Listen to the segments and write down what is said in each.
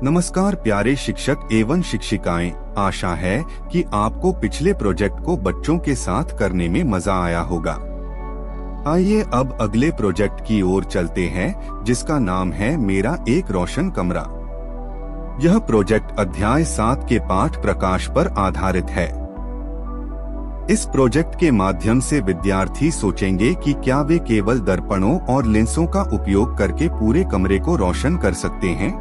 नमस्कार प्यारे शिक्षक एवं शिक्षिकाएं, आशा है कि आपको पिछले प्रोजेक्ट को बच्चों के साथ करने में मजा आया होगा। आइए अब अगले प्रोजेक्ट की ओर चलते हैं, जिसका नाम है मेरा एक रोशन कमरा। यह प्रोजेक्ट अध्याय 7 के पाठ प्रकाश पर आधारित है। इस प्रोजेक्ट के माध्यम से विद्यार्थी सोचेंगे कि क्या वे केवल दर्पणों और लेंसों का उपयोग करके पूरे कमरे को रोशन कर सकते हैं।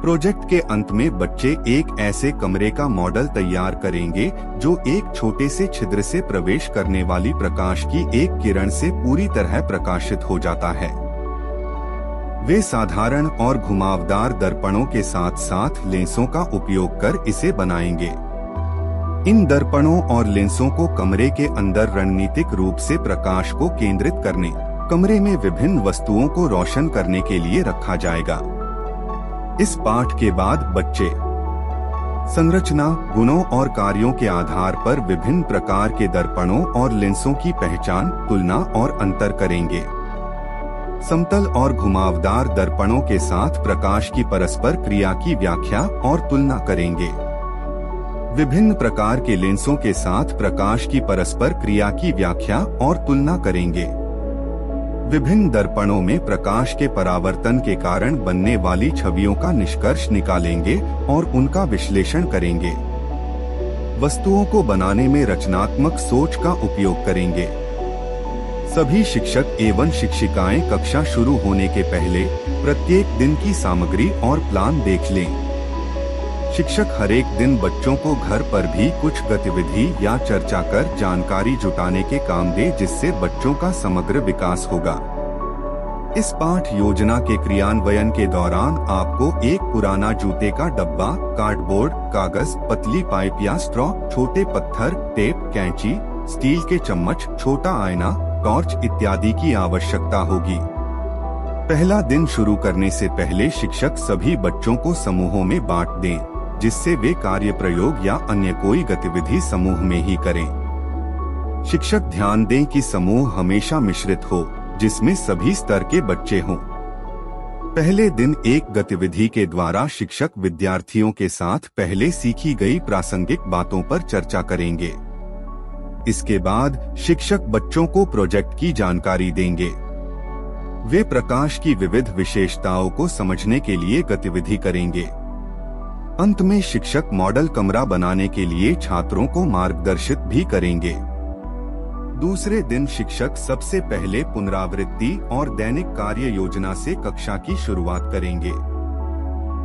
प्रोजेक्ट के अंत में बच्चे एक ऐसे कमरे का मॉडल तैयार करेंगे जो एक छोटे से छिद्र से प्रवेश करने वाली प्रकाश की एक किरण से पूरी तरह प्रकाशित हो जाता है। वे साधारण और घुमावदार दर्पणों के साथ साथ लेंसों का उपयोग कर इसे बनाएंगे। इन दर्पणों और लेंसों को कमरे के अंदर रणनीतिक रूप से प्रकाश को केंद्रित करने, कमरे में विभिन्न वस्तुओं को रोशन करने के लिए रखा जाएगा। इस पाठ के बाद बच्चे संरचना, गुणों और कार्यों के आधार पर विभिन्न प्रकार के दर्पणों और लेंसों की पहचान, तुलना और अंतर करेंगे। समतल और घुमावदार दर्पणों के साथ प्रकाश की परस्पर क्रिया की व्याख्या और तुलना करेंगे। विभिन्न प्रकार के लेंसों के साथ प्रकाश की परस्पर क्रिया की व्याख्या और तुलना करेंगे। विभिन्न दर्पणों में प्रकाश के परावर्तन के कारण बनने वाली छवियों का निष्कर्ष निकालेंगे और उनका विश्लेषण करेंगे। वस्तुओं को बनाने में रचनात्मक सोच का उपयोग करेंगे। सभी शिक्षक एवं शिक्षिकाएं कक्षा शुरू होने के पहले प्रत्येक दिन की सामग्री और प्लान देख लें। शिक्षक हर एक दिन बच्चों को घर पर भी कुछ गतिविधि या चर्चा कर जानकारी जुटाने के काम दे, जिससे बच्चों का समग्र विकास होगा। इस पाठ योजना के क्रियान्वयन के दौरान आपको एक पुराना जूते का डब्बा, कार्डबोर्ड, कागज, पतली पाइप या स्ट्रॉ, छोटे पत्थर, टेप, कैंची, स्टील के चम्मच, छोटा आईना, टॉर्च इत्यादि की आवश्यकता होगी। पहला दिन शुरू करने से पहले शिक्षक सभी बच्चों को समूहों में बांट दें, जिससे वे कार्य प्रयोग या अन्य कोई गतिविधि समूह में ही करें। शिक्षक ध्यान दें कि समूह हमेशा मिश्रित हो, जिसमें सभी स्तर के बच्चे हों। पहले दिन एक गतिविधि के द्वारा शिक्षक विद्यार्थियों के साथ पहले सीखी गई प्रासंगिक बातों पर चर्चा करेंगे। इसके बाद शिक्षक बच्चों को प्रोजेक्ट की जानकारी देंगे। वे प्रकाश की विविध विशेषताओं को समझने के लिए गतिविधि करेंगे। अंत में शिक्षक मॉडल कमरा बनाने के लिए छात्रों को मार्गदर्शित भी करेंगे। दूसरे दिन शिक्षक सबसे पहले पुनरावृत्ति और दैनिक कार्य योजना से कक्षा की शुरुआत करेंगे।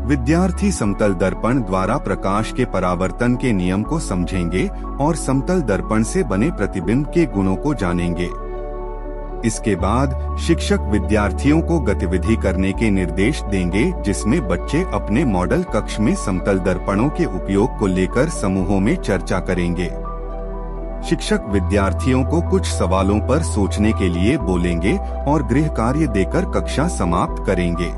विद्यार्थी समतल दर्पण द्वारा प्रकाश के परावर्तन के नियम को समझेंगे और समतल दर्पण से बने प्रतिबिंब के गुणों को जानेंगे। इसके बाद शिक्षक विद्यार्थियों को गतिविधि करने के निर्देश देंगे, जिसमें बच्चे अपने मॉडल कक्ष में समतल दर्पणों के उपयोग को लेकर समूहों में चर्चा करेंगे। शिक्षक विद्यार्थियों को कुछ सवालों पर सोचने के लिए बोलेंगे और गृह कार्य देकर कक्षा समाप्त करेंगे।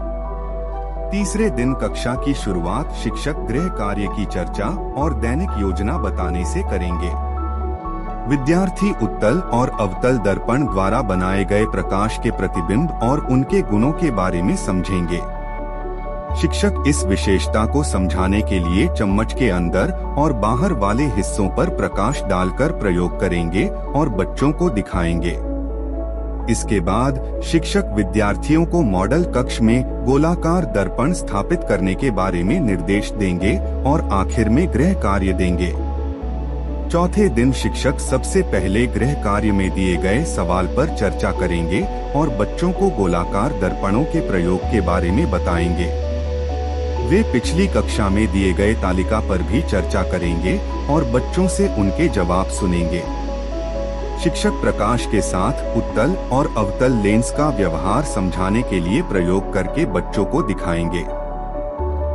तीसरे दिन कक्षा की शुरुआत शिक्षक गृह कार्य की चर्चा और दैनिक योजना बताने से करेंगे। विद्यार्थी उत्तल और अवतल दर्पण द्वारा बनाए गए प्रकाश के प्रतिबिंब और उनके गुणों के बारे में समझेंगे। शिक्षक इस विशेषता को समझाने के लिए चम्मच के अंदर और बाहर वाले हिस्सों पर प्रकाश डालकर प्रयोग करेंगे और बच्चों को दिखाएंगे। इसके बाद शिक्षक विद्यार्थियों को मॉडल कक्ष में गोलाकार दर्पण स्थापित करने के बारे में निर्देश देंगे और आखिर में गृह कार्य देंगे। चौथे दिन शिक्षक सबसे पहले गृह कार्य में दिए गए सवाल पर चर्चा करेंगे और बच्चों को गोलाकार दर्पणों के प्रयोग के बारे में बताएंगे। वे पिछली कक्षा में दिए गए तालिका पर भी चर्चा करेंगे और बच्चों से उनके जवाब सुनेंगे। शिक्षक प्रकाश के साथ उत्तल और अवतल लेंस का व्यवहार समझाने के लिए प्रयोग करके बच्चों को दिखाएंगे।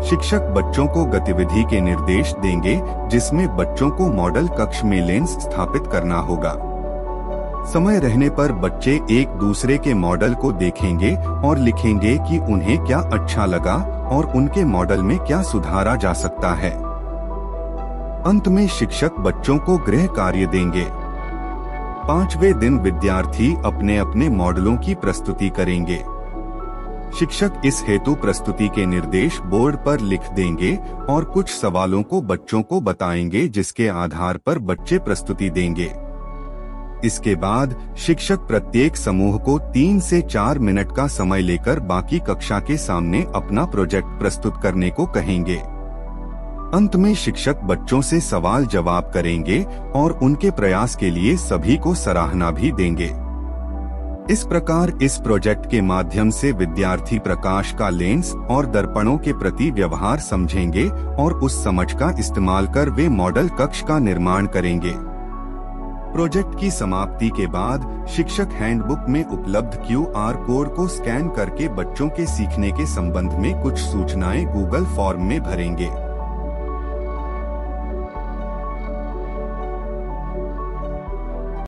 शिक्षक बच्चों को गतिविधि के निर्देश देंगे, जिसमें बच्चों को मॉडल कक्ष में लेंस स्थापित करना होगा। समय रहने पर बच्चे एक दूसरे के मॉडल को देखेंगे और लिखेंगे कि उन्हें क्या अच्छा लगा और उनके मॉडल में क्या सुधारा जा सकता है। अंत में शिक्षक बच्चों को गृह कार्य देंगे। पांचवें दिन विद्यार्थी अपने अपने मॉडलों की प्रस्तुति करेंगे। शिक्षक इस हेतु प्रस्तुति के निर्देश बोर्ड पर लिख देंगे और कुछ सवालों को बच्चों को बताएंगे, जिसके आधार पर बच्चे प्रस्तुति देंगे। इसके बाद शिक्षक प्रत्येक समूह को 3 से 4 मिनट का समय लेकर बाकी कक्षा के सामने अपना प्रोजेक्ट प्रस्तुत करने को कहेंगे। अंत में शिक्षक बच्चों से सवाल जवाब करेंगे और उनके प्रयास के लिए सभी को सराहना भी देंगे। इस प्रकार इस प्रोजेक्ट के माध्यम से विद्यार्थी प्रकाश का लेंस और दर्पणों के प्रति व्यवहार समझेंगे और उस समझ का इस्तेमाल कर वे मॉडल कक्ष का निर्माण करेंगे। प्रोजेक्ट की समाप्ति के बाद शिक्षक हैंडबुक में उपलब्ध QR कोड को स्कैन करके बच्चों के सीखने के संबंध में कुछ सूचनाएं गूगल फॉर्म में भरेंगे।